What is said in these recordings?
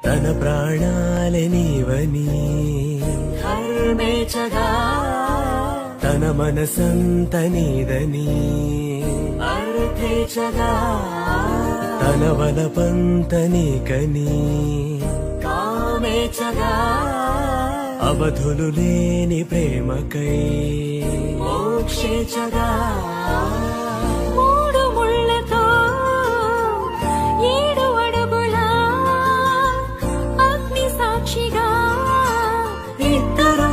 తన ప్రాణాలే నీవని హర్మేచగా తన మనసంత నీదని అర్థేచగా తన వలపంత నీకని కామేచగా అవధులు లేని ప్రేమకై మోక్షేచగా మూడు ముళ్ళతో 7 అడుగుల అగ్ని సాక్షిగా ఇద్దరు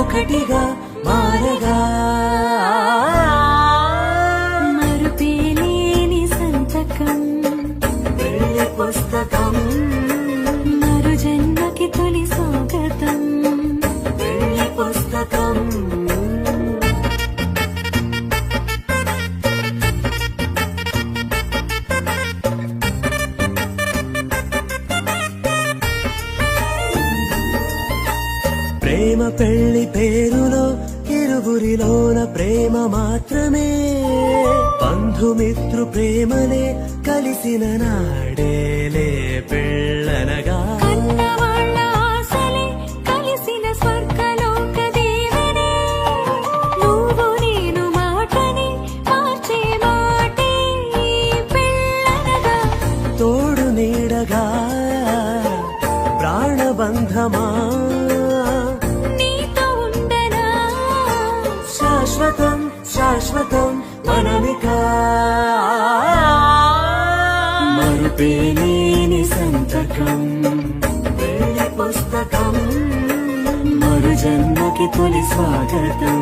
ఒకటిగా మారగా మరుపేలేని సంతకం పెళ్లి పుస్తకం మరు జన్మకి తొలి స్వాగతం పెళ్లి పుస్తకం ప్రేమ పెళ్లి పేరులో ఇరువురిలోన ప్రేమ మాత్రమే బంధుమిత్రు ప్రేమలే కలిసిన నాడేలే పెళ్ళనగా కన్నవాళ్ళ ఆశలే కలిసిన స్వర్గలోక దేవనే నువ్వు నేను మాటని మార్చే మాటే పెళ్ళనగా తోడు నీడగా ప్రాణబంధమా నీతో ఉండనా శాశ్వతం శాశ్వతం మనమిక మరుపేలేని సంతకం పెళ్లి పుస్తకం మరు జన్మకి తొలి స్వాగతం